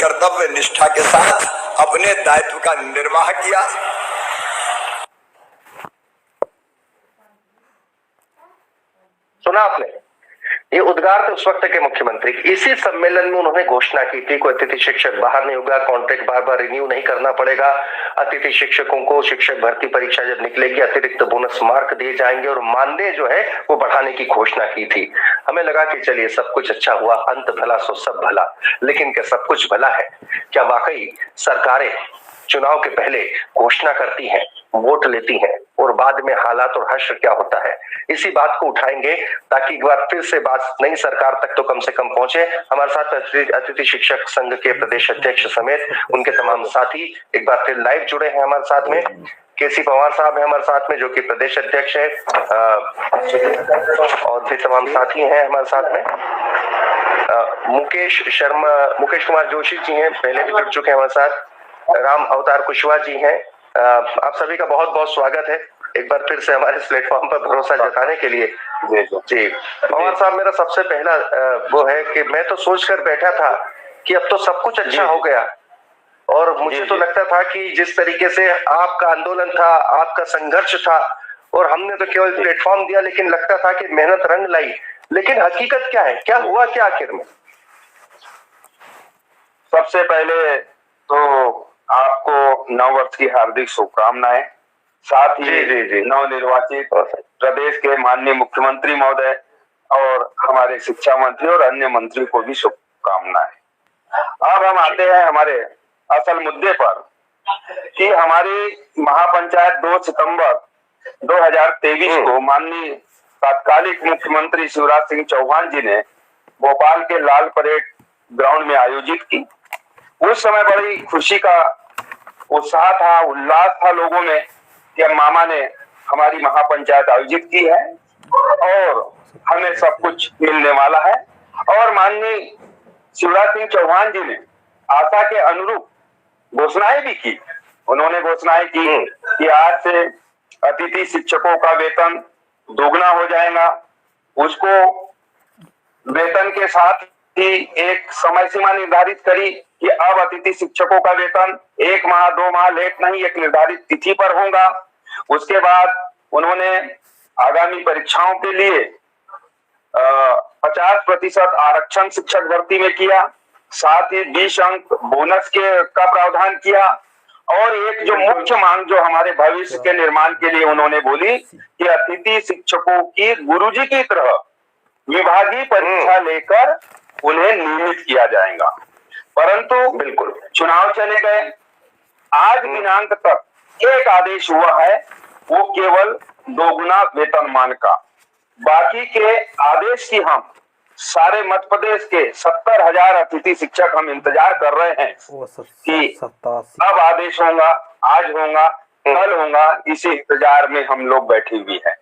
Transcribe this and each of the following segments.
कर्तव्य निष्ठा के साथ अपने दायित्व का निर्वाह किया। सुना आपने, ये उद्गार थे उस वक्त के मुख्यमंत्री। इसी सम्मेलन में उन्होंने घोषणा की थी कोई अतिथि शिक्षक बाहर नहीं होगा, कॉन्ट्रैक्ट बार बार रिन्यू नहीं करना पड़ेगा, अतिथि शिक्षकों को शिक्षक भर्ती परीक्षा जब निकलेगी अतिरिक्त बोनस मार्क दिए जाएंगे और मानदेय जो है वो बढ़ाने की घोषणा की थी। हमें लगा कि चलिए सब कुछ अच्छा हुआ, अंत भला सो सब भला। लेकिन क्या सब कुछ भला है? क्या वाकई सरकारें चुनाव के पहले घोषणा करती हैं, वोट लेती हैं और बाद में हालात और हश्र क्या होता है? इसी बात को उठाएंगे ताकि एक बार फिर से बात नई सरकार तक तो कम से कम पहुंचे। हमारे साथ अतिथि शिक्षक संघ के प्रदेश अध्यक्ष समेत उनके तमाम साथी एक बार फिर लाइव जुड़े हैं हमारे साथ में। केसी पवार साहब हैं हमारे साथ में जो कि प्रदेश अध्यक्ष है, और भी तमाम साथी हैं हमारे साथ में। मुकेश कुमार जोशी जी हैं, पहले भी जुड़ चुके हैं हमारे साथ। राम अवतार कुशवाहा जी हैं। आप सभी का बहुत बहुत स्वागत है एक बार फिर से हमारे इस प्लेटफॉर्म पर भरोसा जताने के लिए। जी पवार साहब, मेरा सबसे पहला वो है कि मैं तो सोचकर बैठा था कि अब तो सब कुछ अच्छा हो गया, और मुझे तो लगता था कि जिस तरीके से आपका आंदोलन था, आपका संघर्ष था, और हमने तो केवल प्लेटफॉर्म दिया, लेकिन लगता था कि मेहनत रंग लाई। लेकिन हकीकत क्या है, क्या हुआ क्या आखिर में? सबसे पहले तो आपको नव वर्ष की हार्दिक शुभकामनाएं, साथ ही नवनिर्वाचित प्रदेश के माननीय मुख्यमंत्री महोदय और हमारे शिक्षा मंत्री और अन्य मंत्री को भी शुभकामनाएं। अब हम आते हैं हमारे असल मुद्दे पर कि हमारी महापंचायत 2 सितंबर 2023 को माननीय तत्कालिक मुख्यमंत्री शिवराज सिंह चौहान जी ने भोपाल के लाल परेड ग्राउंड में आयोजित की। उस समय बड़ी खुशी का उत्साह था, उल्लास था लोगों में कि अब मामा ने हमारी महापंचायत आयोजित की है और हमें सब कुछ मिलने वाला है। और माननीय शिवराज सिंह चौहान जी ने आशा के अनुरूप घोषणाएं भी की। उन्होंने घोषणाएं की कि आज से अतिथि शिक्षकों का वेतन दोगुना हो जाएगा। उसको वेतन के साथ ही एक समय सीमा निर्धारित करी कि अब अतिथि शिक्षकों का वेतन 1 माह 2 माह लेट नहीं, एक निर्धारित तिथि पर होगा। उसके बाद उन्होंने आगामी परीक्षाओं के लिए 50% आरक्षण शिक्षक भर्ती में किया, साथ ही 20 अंक बोनस का प्रावधान किया। और एक जो मुख्य मांग जो हमारे भविष्य के निर्माण के लिए उन्होंने बोली कि अतिथि शिक्षकों की गुरुजी की तरह विभागीय परीक्षा लेकर उन्हें नियमित किया जाएगा। परंतु बिल्कुल चुनाव चले गए, आज दिनांक तक एक आदेश हुआ है, वो केवल दोगुना वेतनमान का। बाकी के आदेश की हम सारे मध्य प्रदेश के 70,000 अतिथि शिक्षक हम इंतजार कर रहे हैं कि अब आदेश होगा, आज होगा, कल होगा। इसी इंतजार में हम लोग बैठे हुए हैं।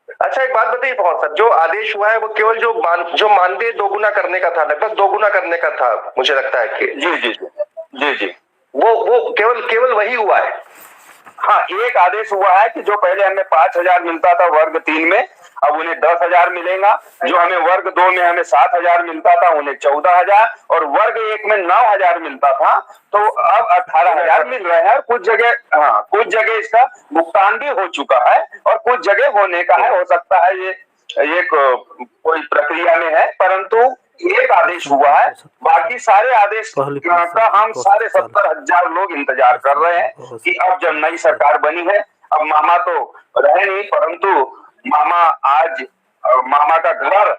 अच्छा, एक बात बताइए पवन सर, जो आदेश हुआ है वो केवल जो मानदेय दोगुना करने का था, लगभग दोगुना करने का था, मुझे लगता है कि जी वो केवल वही हुआ है। हाँ, एक आदेश हुआ है कि जो पहले हमें 5,000 मिलता था वर्ग 3 में, अब उन्हें 10,000 मिलेगा। जो हमें वर्ग 2 में हमें 7,000 मिलता था, उन्हें 14,000, और वर्ग 1 में 9,000 मिलता था, तो अब 18,000 मिल रहे हैं। और कुछ जगह इसका भुगतान भी हो चुका है और कुछ जगह होने का है। हो सकता है ये कोई प्रक्रिया में है, परंतु एक आदेश हुआ है। बाकी सारे आदेश का हम 70,000 लोग इंतजार कर रहे हैं कि अब जब नई सरकार बनी है, अब मामा तो रहे नहीं, परंतु मामा का घर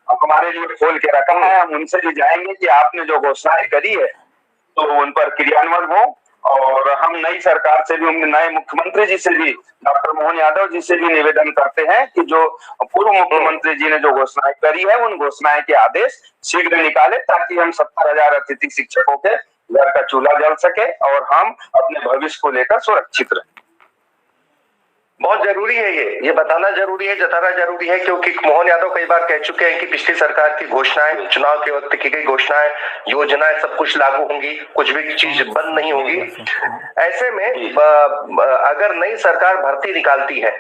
हमारे लिए खोल के रखा है। हम उनसे भी जाएंगे कि आपने जो घोषणाएं करी है तो उन पर क्रियान्वयन हो। और हम नई सरकार से भी, नए मुख्यमंत्री जी से भी, डॉक्टर मोहन यादव जी से भी निवेदन करते हैं कि जो पूर्व मुख्यमंत्री जी ने जो घोषणाएं करी है उन घोषणाएं के आदेश शीघ्र निकाले, ताकि हम 70,000 अतिथि शिक्षकों के घर का चूल्हा जल सके और हम अपने भविष्य को लेकर सुरक्षित रहे। बहुत जरूरी है ये बताना जरूरी है, जताना जरूरी है, क्योंकि मोहन यादव कई बार कह चुके हैं कि पिछली सरकार की घोषणाएं, चुनाव के वक्त की गई घोषणाएं, योजनाएं सब कुछ लागू होंगी, कुछ भी चीज बंद नहीं होगी। ऐसे में अगर नई सरकार भर्ती निकालती है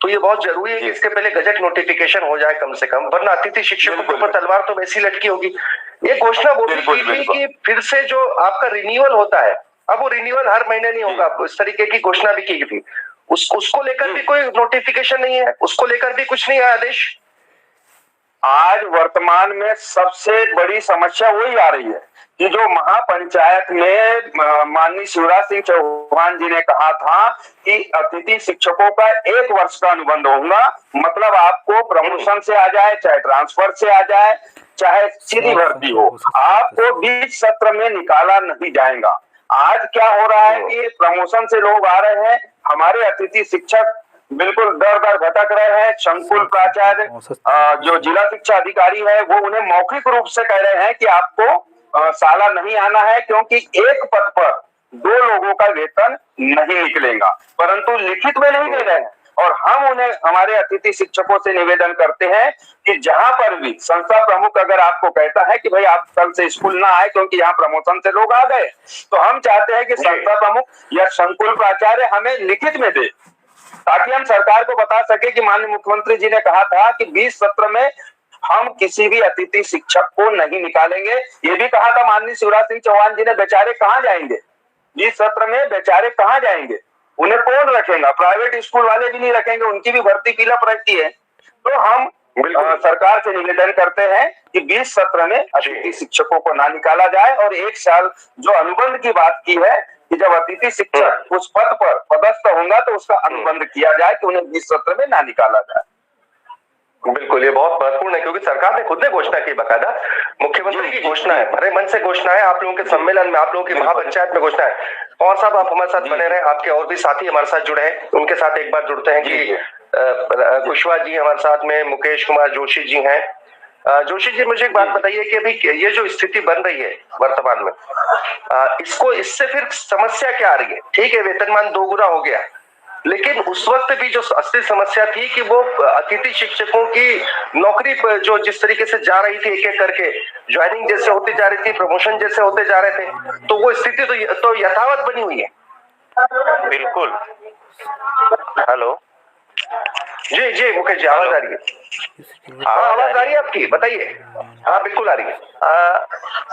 तो ये बहुत जरूरी है कि इसके पहले गजट नोटिफिकेशन हो जाए कम से कम, वरना अतिथि शिक्षकों के ऊपर तलवार तो वैसी लटकी होगी। ये घोषणा वो भी बिल्कुल, की थी बिल्कुल। कि फिर से जो आपका रिन्यूअल होता है, अब वो रिन्यूअल हर महीने नहीं होगा, इस तरीके की घोषणा भी की थी। उसको लेकर भी कोई नोटिफिकेशन नहीं है, उसको लेकर भी कुछ नहीं है आदेश। आज वर्तमान में सबसे बड़ी समस्या वही आ रही है कि जो महापंचायत में माननीय शिवराज सिंह चौहान जी ने कहा था कि अतिथि शिक्षकों का 1 वर्ष का अनुबंध होगा, मतलब आपको प्रमोशन से आ जाए, चाहे ट्रांसफर से आ जाए, चाहे सीधी भर्ती हो, आपको 20 सत्र में निकाला नहीं जाएगा। आज क्या हो रहा है कि प्रमोशन से लोग आ रहे हैं, हमारे अतिथि शिक्षक बिल्कुल दर दर भटक रहे हैं। संकुल प्राचार्य जो जिला शिक्षा अधिकारी है वो उन्हें मौखिक रूप से कह रहे हैं कि आपको साला नहीं आना है, क्योंकि एक पद पर 2 लोगों का वेतन नहीं निकलेगा, परंतु लिखित में नहीं दे रहे हैं। और हम उन्हें, हमारे अतिथि शिक्षकों से निवेदन करते हैं कि जहां पर भी संस्था प्रमुख अगर आपको कहता है कि भाई आप कल से स्कूल ना आए क्योंकि यहाँ प्रमोशन से लोग आ गए, तो हम चाहते हैं कि संस्था प्रमुख या संकुल प्राचार्य हमें लिखित में दे, ताकि हम सरकार को बता सके कि माननीय मुख्यमंत्री जी ने कहा था कि 20 सत्र में हम किसी भी अतिथि शिक्षक को नहीं निकालेंगे। ये भी कहा था माननीय शिवराज सिंह चौहान जी ने, बेचारे कहाँ जाएंगे 20 सत्र में, बेचारे कहाँ जाएंगे, उन्हें कौन रखेगा? प्राइवेट स्कूल वाले भी नहीं रखेंगे, उनकी भी भर्ती फिलअप रहती है। तो हम सरकार से निवेदन करते हैं कि 20 सत्र में अतिथि शिक्षकों को ना निकाला जाए, और 1 साल जो अनुबंध की बात की है कि जब अतिथि शिक्षक उस पद पर पदस्थ होगा तो उसका अनुबंध किया जाए कि उन्हें 20 सत्र में ना निकाला जाए। बिल्कुल, ये बहुत महत्वपूर्ण है, क्योंकि सरकार ने खुद ने घोषणा की, बकायदा मुख्यमंत्री की घोषणा है, भरे मन से घोषणा है, आप लोगों के सम्मेलन में, आप लोगों की महापंचायत में घोषणा है। पवार साहब, आप हमारे साथ बने रहे, आपके और भी साथी हमारे साथ जुड़े हैं, उनके साथ एक बार जुड़ते हैं कि कुशवाहा जी हमारे साथ में, मुकेश कुमार जोशी जी हैं। जोशी जी, मुझे एक बात बताइए कि अभी ये जो स्थिति बन रही है वर्तमान में, इससे फिर समस्या क्या आ रही है? ठीक है, वेतनमान 2 गुना हो गया, लेकिन उस वक्त भी जो असली समस्या थी कि वो अतिथि शिक्षकों की नौकरी पर जो जिस तरीके से जा रही थी, एक एक करके ज्वाइनिंग जैसे होती जा रही थी, प्रमोशन जैसे होते जा रहे थे, तो वो स्थिति तो यथावत बनी हुई है। बिल्कुल। हेलो जी जी मुकेश जी, आवाज आ रही है? हाँ, आवाज आ रही है आपकी, बताइए। हाँ बिल्कुल आ रही है।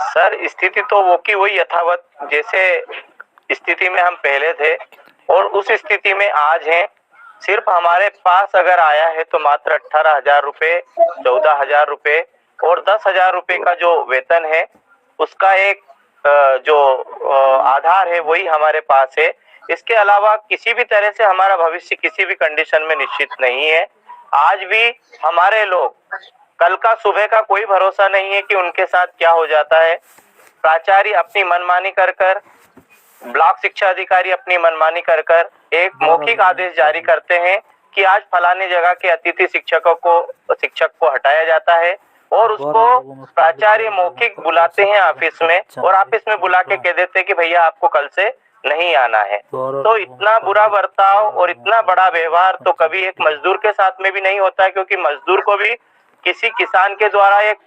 सर, स्थिति तो वो की वही यथावत जैसे स्थिति में हम पहले थे और उस स्थिति में आज हैं। सिर्फ हमारे पास अगर आया है तो मात्र 18,000 रुपए, 14,000 रुपए और 10,000 रुपए का जो वेतन है उसका एक जो आधार है वही हमारे पास है। इसके अलावा किसी भी तरह से हमारा भविष्य किसी भी कंडीशन में निश्चित नहीं है। आज भी हमारे लोग, कल का सुबह का कोई भरोसा नहीं है कि उनके साथ क्या हो जाता है। प्राचार्य अपनी मनमानी कर कर, ब्लॉक शिक्षा अधिकारी अपनी मनमानी कर कर एक मौखिक आदेश जारी करते हैं कि आज फलाने जगह के अतिथि शिक्षक को हटाया जाता है, और उसको प्राचार्य मौखिक बुलाते हैं ऑफिस में, और ऑफिस में बुला के कह देते हैं कि भैया आपको कल से नहीं आना है। तो इतना बुरा बर्ताव और इतना बड़ा व्यवहार तो कभी एक मजदूर के साथ में भी नहीं होता है, क्योंकि मजदूर को भी किसी किसान के द्वारा एक